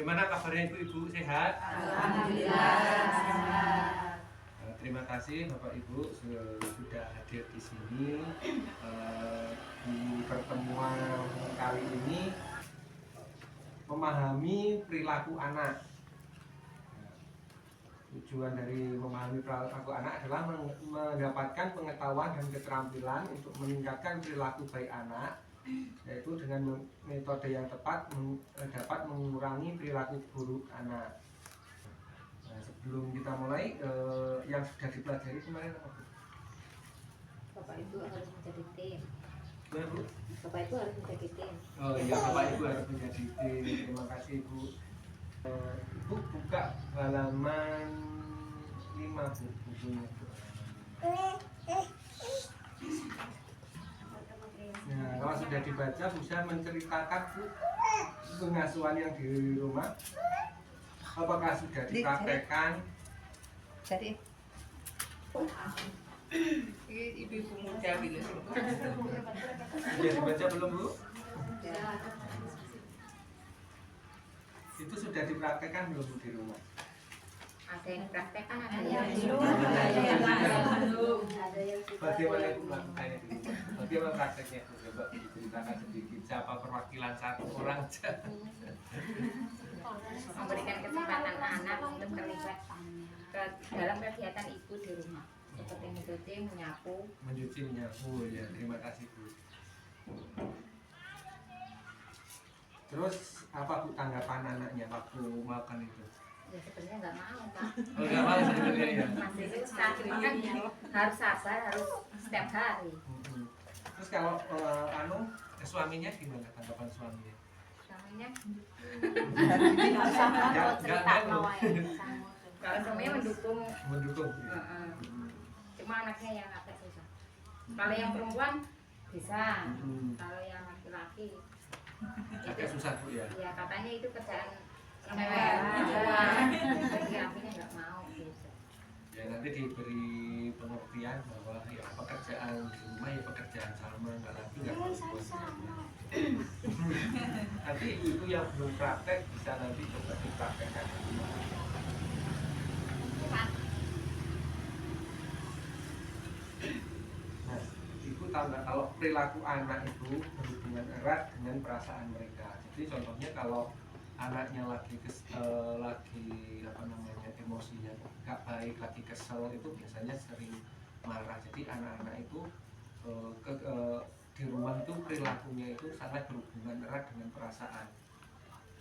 Gimana kabarnya Ibu-ibu, sehat? Alhamdulillah sehat. Terima kasih Bapak Ibu sudah hadir di sini. Di pertemuan kali ini memahami perilaku anak. Tujuan dari memahami perilaku anak adalah mendapatkan pengetahuan dan keterampilan untuk meningkatkan perilaku baik anak, yaitu dengan metode yang tepat dapat mengurangi perilaku buruk anak. Nah, sebelum kita mulai, yang sudah dipelajari kemarin apa Bu? Bapak Ibu harus menjadi tim. Gimana, Bu? Bapak Ibu harus menjadi tim. Oh iya, Bapak Ibu harus menjadi tim. Terima kasih Ibu. Ibu buka halaman 5 Bu, bukunya Bu. Nah, kalau sudah dibaca bisa menceritakan Bu pengasuhan yang di rumah. Apakah sudah dipraktekkan? Jadi ibu-ibu muda gitu. Sudah dibaca belum Bu? Itu sudah dipraktekkan belum Bu di rumah? Ada yang praktekkan, ada Ada yang yang belum. Ada yang Bagaimana Ibu melakukannya di rumah? Bagaimana prakteknya Bu? Coba diceritakan sedikit. Siapa perwakilan satu orang aja? memberikan kesempatan anak untuk terlibat ke dalam kegiatan ibu di rumah, seperti mencuci, menyapu. Mencuci, menyapu, ya. Terima kasih Bu. Terus apa Bu tanggapan anaknya waktu melakukan itu? Ya sebenarnya nggak mau Pak. Oh, nggak mau sebenarnya ya. Masih susah, cuma kan harus sabar, harus setiap hari. Terus kalau suaminya gimana tanggapan suaminya? Suaminya, Nggak, kalau suaminya mendukung, mendukung. Ya. cuma anaknya yang agak susah. Kalau yang perempuan bisa, kalau yang laki-laki Agak susah Bu ya. ya katanya itu kerjaan perempuan, jadi akhirnya nggak mau gitu. Ya nanti diberi pengertian bahwa ya pekerjaan di rumah ya pekerjaan sama, nggak lagi nggak perempuan. Nanti ibu yang belum praktek bisa nanti coba dipraktekkan di rumah. Nah, ibu tahu nggak kalau perilaku anak itu berhubungan erat dengan perasaan mereka. Jadi contohnya kalau anaknya lagi apa namanya emosinya nggak baik, lagi kesel, itu biasanya sering marah. Jadi anak-anak itu di rumah itu perilakunya itu sangat berhubungan erat dengan perasaan.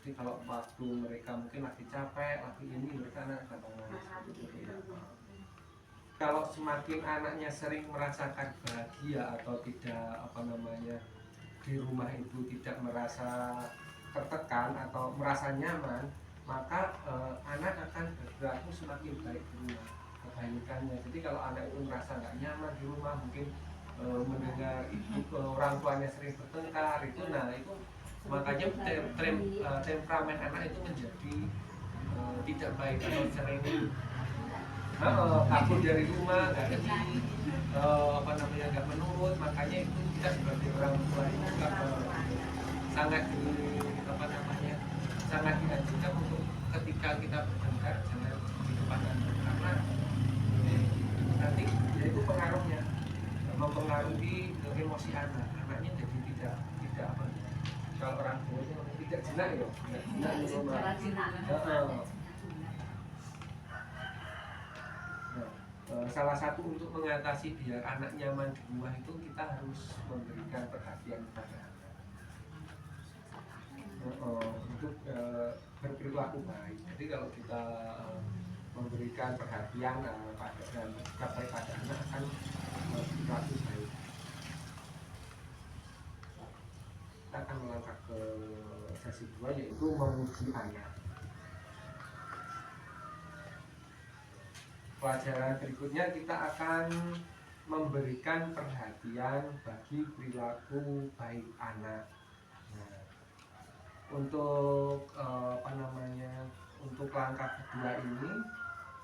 Jadi kalau waktu mereka mungkin lagi capek, lagi ini, mereka akan nangis. Kalau semakin anaknya sering merasakan bahagia atau tidak apa namanya di rumah itu tidak merasa tertekan atau merasa nyaman, maka anak akan berperilaku semakin baik di rumah kebaikannya. Jadi kalau anak itu merasa nggak nyaman di rumah, mungkin mendengar ibu orang tuanya sering bertengkar itu, nah itu makanya temperamen anak itu menjadi tidak baik atau sering kabur dari rumah, nggak jadi apa namanya nggak menurut. Makanya itu kita sebagai orang tua itu sangat apa namanya sangat dianjurkan untuk ketika kita bertengkar jangan di depan anak, karena nanti itu pengaruhnya mempengaruhi emosi anak. Anaknya jadi tidak apa, kalau orang tuanya tidak jenak ya, tidak jenak di rumah. Salah satu untuk mengatasi biar anak nyaman di rumah itu kita harus memberikan perhatian kepada anak untuk berperilaku baik. Jadi kalau kita memberikan perhatian dan sikap baik pada anak akan berperilaku baik. Kita akan melangkah ke sesi 2, yaitu memuji anak. Pelajaran berikutnya kita akan memberikan perhatian bagi perilaku baik anak. Nah, untuk apa namanya, untuk langkah kedua ini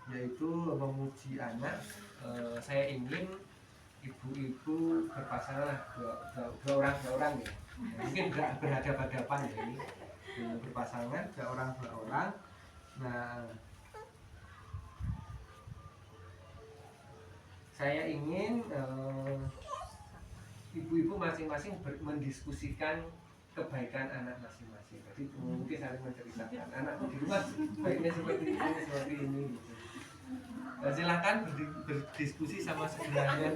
yaitu memuji anak, saya ingin ibu-ibu berpasangan dua orang ya, mungkin berhadapan-hadapan ya ini. berpasangan, dua orang. Nah, saya ingin ibu-ibu masing-masing mendiskusikan kebaikan anak masing-masing. Jadi mungkin saling menceritakan anakku di rumah baiknya seperti ini. Silahkan berdiskusi sama sebenarnya.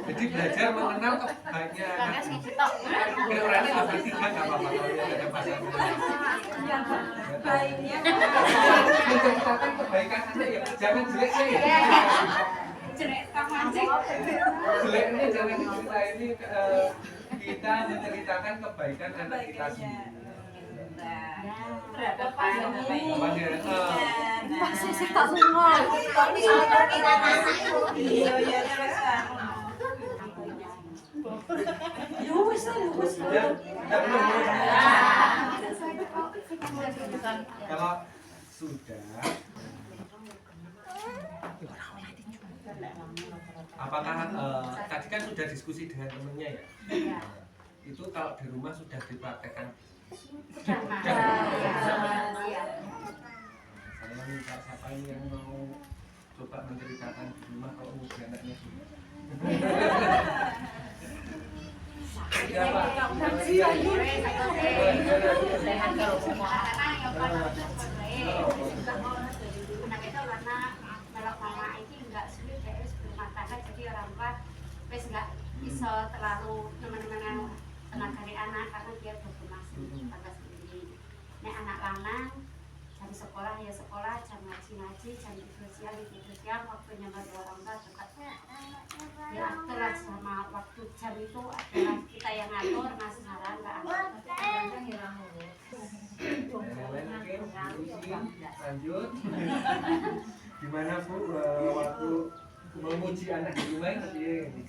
Jadi belajar mengenal kebaiknya anak. Orangnya nggak bertiga nggak apa-apa kalau ada pasangan. Baiknya Menceritakan kebaikan anak ya, jangan jeleknya ya. Jeleknya jangan diceritain, ini kita menceritakan kebaikan anak kita sendiri. Apa dia? Masih sih tak semua. Kalau sudah, apakah tadi kan sudah diskusi dengan temennya ya? Nah, itu kalau di rumah sudah dipraktekkan. Saya minta siapa ini yang mau coba menceritakan di rumah kalau uji anaknya dulu. Siapa? Anak itu karena kalau mama ini enggak sulit harus berumah tangga, jadi orang tua wes enggak bisa terlalu teman-teman tenaga dari anak karena dia berumah tangga sendiri. Nek anak lanang jam sekolah ya sekolah, jam ngaji, jam tidur siang, waktunya bagi orang tua dekat. Ya atur lah sama waktu jam itu adalah kita yang ngatur, ngasih saran ke anak. Lanjut. Gimana Bu waktu memuji anak di rumah ini?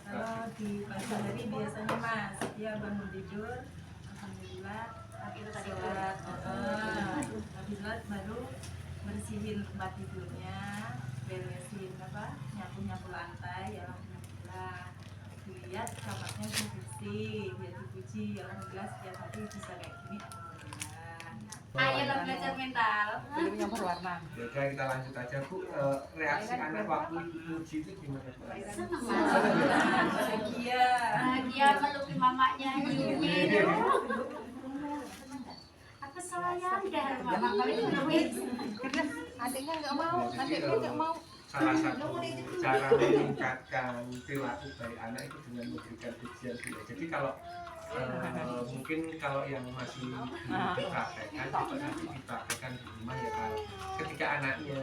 Kalau di pagi hari biasanya Mas, dia bangun tidur, alhamdulillah, sholat, habis sholat baru bersihin tempat tidurnya, beresin nyapu lantai, alhamdulillah. Dilihat kamarnya sudah bersih, dia dipuji, alhamdulillah setiap hari bisa kayak gini, alhamdulillah. Ayo lah belajar mental. Belumnya berwarna. Oke, kita lanjut aja Bu. Reaksi anak waktu ibu muji itu gimana Bu? Seneng Bahagia. bahagia meluki mamanya nyium. Aku sayang deh mama kali itu. Adiknya nggak mau, adiknya nggak mau. Salah satu cara meningkatkan perilaku baik anak itu dengan memberikan pujian juga. Jadi kalau mungkin kalau yang masih dipraktekkan, nanti dipraktekkan di rumah ya, kalau ketika anaknya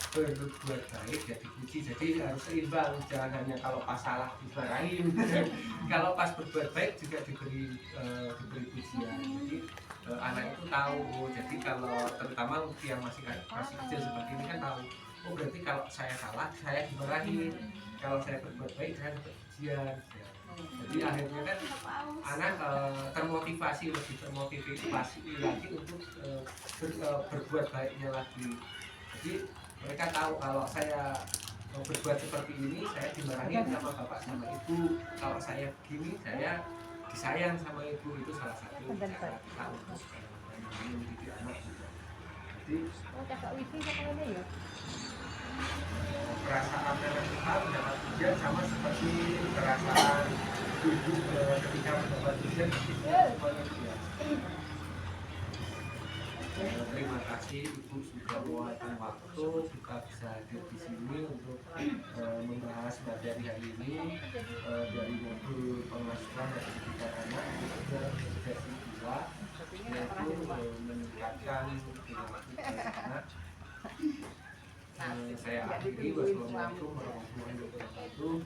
berbuat baik ya dipuji. Jadi harus seimbang, jangan hanya kalau pas salah dimarahin. Kalau pas berbuat baik juga diberi pujian. Jadi anak itu tahu. Jadi kalau terutama yang masih kecil seperti ini kan tahu. Oh berarti kalau saya salah saya dimarahin, kalau saya berbuat baik saya dapat pujian. Jadi akhirnya kan anak lebih termotivasi lagi untuk berbuat baiknya lagi. Jadi mereka tahu kalau saya berbuat seperti ini saya dimarahin sama bapak sama ibu, kalau saya begini saya disayang sama ibu. Itu salah satu cara kita untuk mendidik anak juga. Jadi perasaan anak kita mendapat pujian sama seperti perasaan ibu ketika mendapat pujian semuanya biasa. Terima kasih Ibu sudah meluangkan waktu, kita bisa hadir di sini untuk membahas materi hari ini dari modul pengasuhan dan pendidikan anak sesi 2, yaitu meningkatkan perilaku baik anak. Saya akhiri. Wassalamualaikum warahmatullahi wabarakatuh.